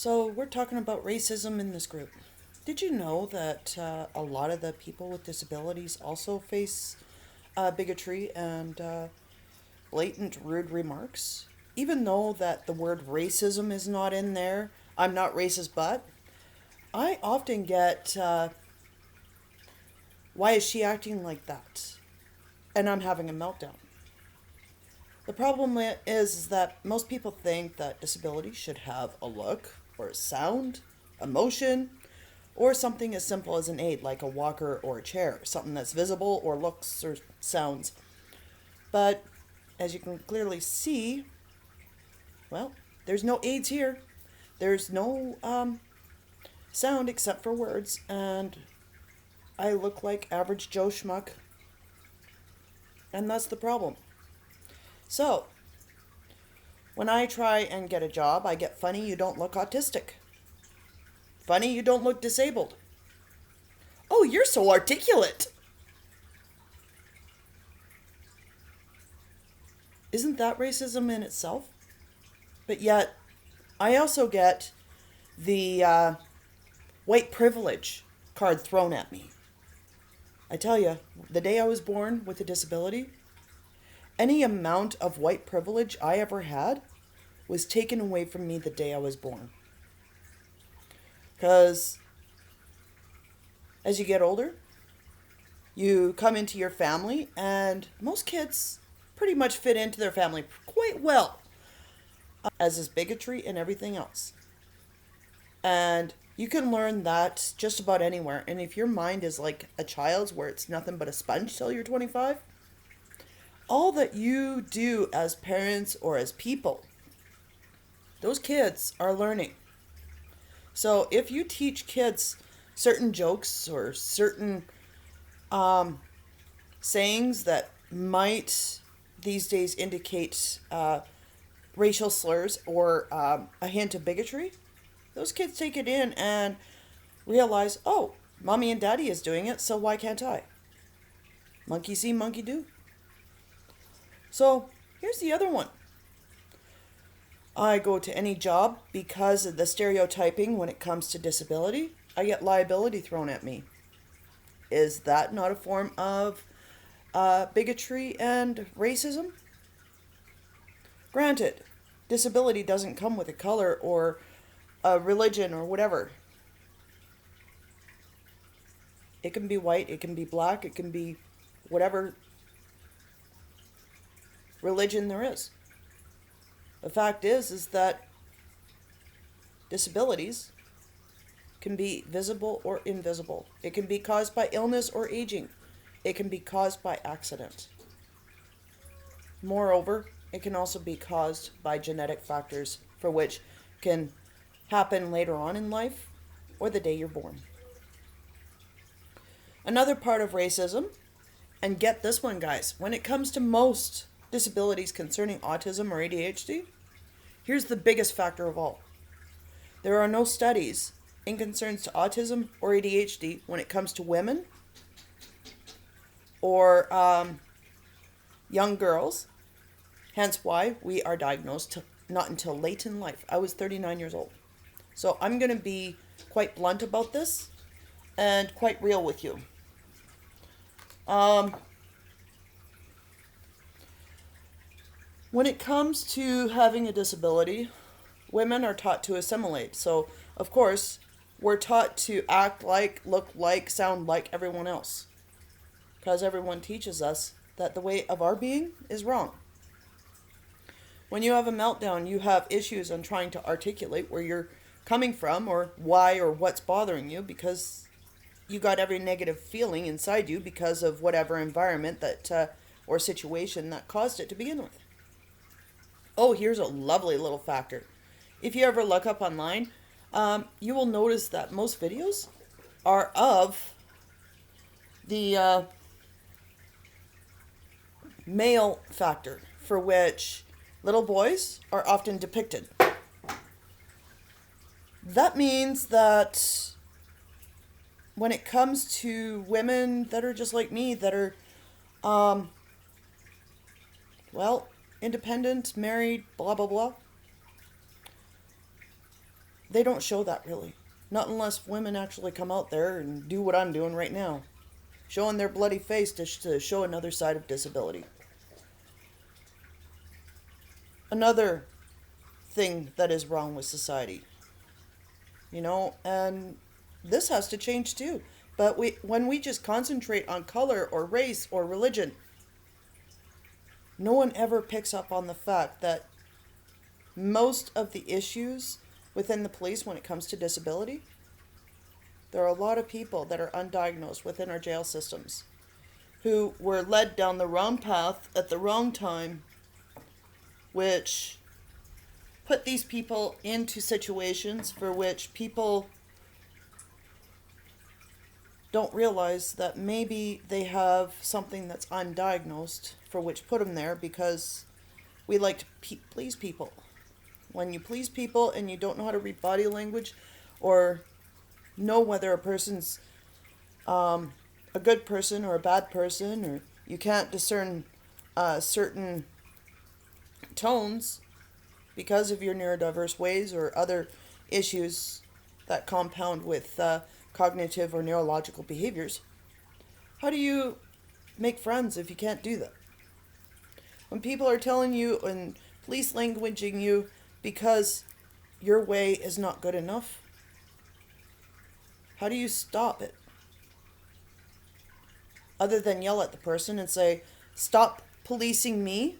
So, we're talking about racism in this group. Did you know that a lot of the people with disabilities also face bigotry and blatant rude remarks? Even though that the word racism is not in there, I'm not racist, but I often get, why is she acting like that? And I'm having a meltdown. The problem is that most people think that disability should have a look or a sound, emotion, or something as simple as an aid like a walker or a chair, something that's visible or looks or sounds. But as you can clearly see, well, there's no aids here. There's no sound except for words, and I look like average Joe Schmuck, and that's the problem. So, when I try and get a job, I get funny you don't look autistic. Funny you don't look disabled. Oh, you're so articulate. Isn't that racism in itself? But yet, I also get the white privilege card thrown at me. I tell you, the day I was born with a disability, any amount of white privilege I ever had was taken away from me the day I was born. Because as you get older, you come into your family, and most kids pretty much fit into their family quite well, as is bigotry and everything else. And you can learn that just about anywhere. And if your mind is like a child's where it's nothing but a sponge till you're 25, all that you do as parents or as people, those kids are learning. So if you teach kids certain jokes or certain sayings that might these days indicate racial slurs or a hint of bigotry, those kids take it in and realize, oh, mommy and daddy is doing it, so why can't I? Monkey see, monkey do. So here's the other one. I go to any job because of the stereotyping when it comes to disability. I get liability thrown at me. Is that not a form of bigotry and racism? Granted, disability doesn't come with a color or a religion or whatever. It can be white, it can be black, it can be whatever religion there is. The fact is that disabilities can be visible or invisible. It can be caused by illness or aging. It can be caused by accident. Moreover, it can also be caused by genetic factors for which can happen later on in life or the day you're born. Another part of racism, and get this one, guys, when it comes to most disabilities concerning autism or ADHD, here's the biggest factor of all. There are no studies in concerns to autism or ADHD when it comes to women or young girls, hence why we are diagnosed not until late in life. I was 39 years old. So I'm going to be quite blunt about this and quite real with you. When it comes to having a disability, women are taught to assimilate. So, of course, we're taught to act like, look like, sound like everyone else. Because everyone teaches us that the way of our being is wrong. When you have a meltdown, you have issues on trying to articulate where you're coming from or why or what's bothering you, because you got every negative feeling inside you because of whatever environment that or situation that caused it to begin with. Oh, here's a lovely little factor. If you ever look up online, you will notice that most videos are of the male factor, for which little boys are often depicted. That means that when it comes to women that are just like me, that are, independent, married, blah, blah, blah, they don't show that really. Not unless women actually come out there and do what I'm doing right now, showing their bloody face to show another side of disability. Another thing that is wrong with society, and this has to change too. But when we just concentrate on color or race or religion, no one ever picks up on the fact that most of the issues within the police when it comes to disability, there are a lot of people that are undiagnosed within our jail systems who were led down the wrong path at the wrong time, which put these people into situations for which people don't realize that maybe they have something that's undiagnosed, for which put them there because we like to please people. When you please people and you don't know how to read body language or know whether a person's a good person or a bad person, or you can't discern certain tones because of your neurodiverse ways or other issues that compound with cognitive or neurological behaviors, how do you make friends if you can't do that? When people are telling you and police languaging you because your way is not good enough, how do you stop it? Other than yell at the person and say, stop policing me.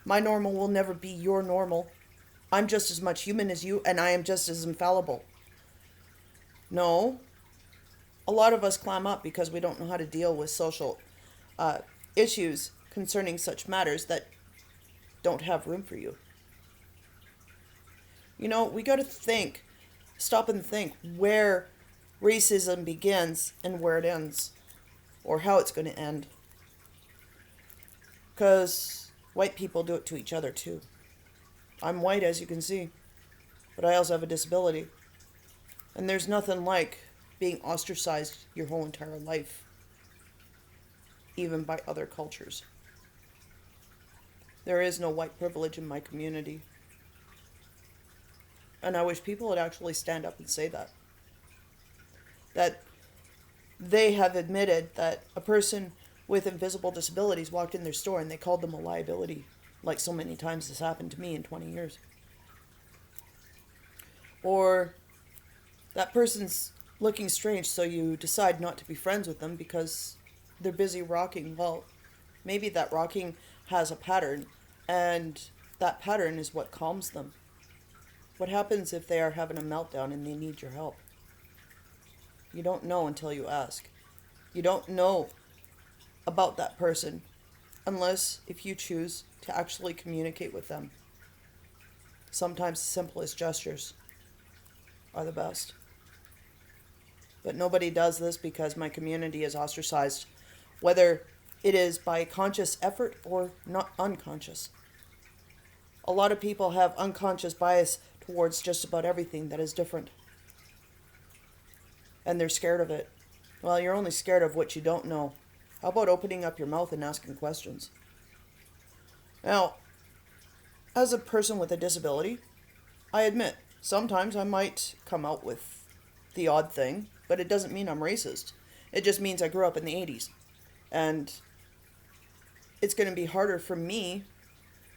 My normal will never be your normal. I'm just as much human as you, and I am just as infallible. No. A lot of us clam up because we don't know how to deal with social issues concerning such matters that don't have room for you. We got to stop and think where racism begins and where it ends, or how it's going to end. Because white people do it to each other too. I'm white, as you can see, but I also have a disability. And there's nothing like being ostracized your whole entire life, even by other cultures. There is no white privilege in my community. And I wish people would actually stand up and say that. That they have admitted that a person with invisible disabilities walked in their store and they called them a liability, like so many times this happened to me in 20 years. Or that person's looking strange, so you decide not to be friends with them because they're busy rocking. Well, maybe that rocking has a pattern, and that pattern is what calms them. What happens if they are having a meltdown and they need your help? You don't know until you ask. You don't know about that person unless if you choose to actually communicate with them. Sometimes the simplest gestures are the best. But nobody does this because my community is ostracized, whether it is by conscious effort or not unconscious. A lot of people have unconscious bias towards just about everything that is different. And they're scared of it. Well, you're only scared of what you don't know. How about opening up your mouth and asking questions? Now, as a person with a disability, I admit, sometimes I might come out with the odd thing, but it doesn't mean I'm racist. It just means I grew up in the 80s. And it's going to be harder for me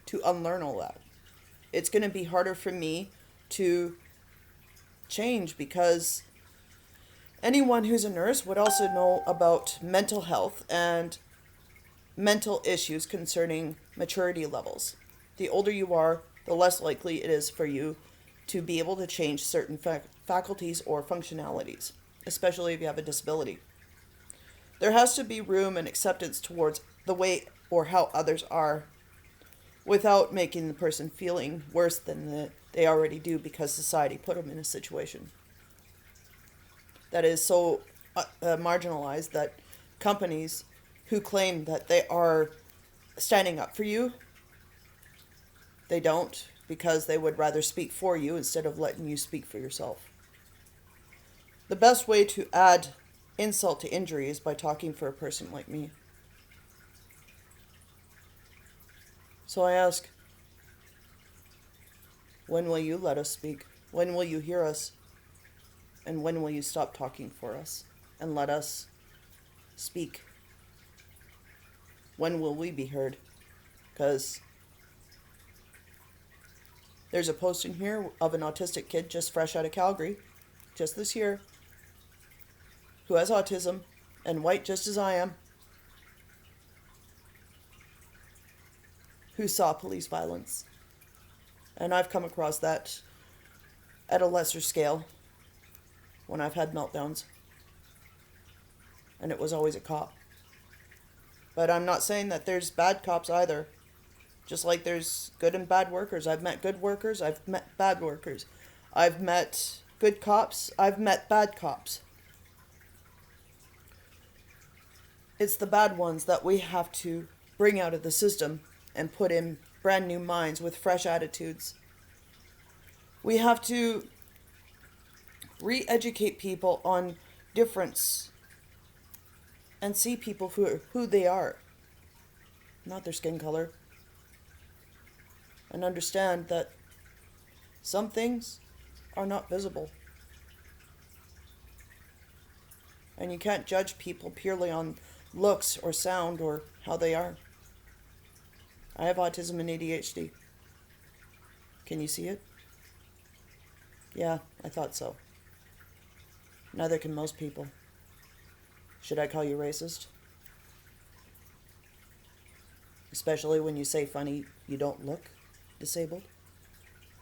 to unlearn all that. It's going to be harder for me to change because anyone who's a nurse would also know about mental health and mental issues concerning maturity levels. The older you are, the less likely it is for you to be able to change certain faculties or functionalities, especially if you have a disability. There has to be room and acceptance towards the way or how others are without making the person feeling worse than they already do because society put them in a situation that is so marginalized that companies who claim that they are standing up for you, they don't, because they would rather speak for you instead of letting you speak for yourself. The best way to add insult to injury is by talking for a person like me. So I ask, when will you let us speak? When will you hear us? And when will you stop talking for us and let us speak? When will we be heard? Because there's a post in here of an autistic kid just fresh out of Calgary, just this year, who has autism and white just as I am, who saw police violence. And I've come across that at a lesser scale when I've had meltdowns. And it was always a cop. But I'm not saying that there's bad cops either. Just like there's good and bad workers. I've met good workers, I've met bad workers. I've met good cops, I've met bad cops. It's the bad ones that we have to bring out of the system and put in brand new minds with fresh attitudes. We have to re-educate people on difference and see people for who they are, not their skin color. And understand that some things are not visible. And you can't judge people purely on looks or sound or how they are. I have autism and ADHD. Can you see it? Yeah, I thought so. Neither can most people. Should I call you racist? Especially when you say funny, you don't look disabled?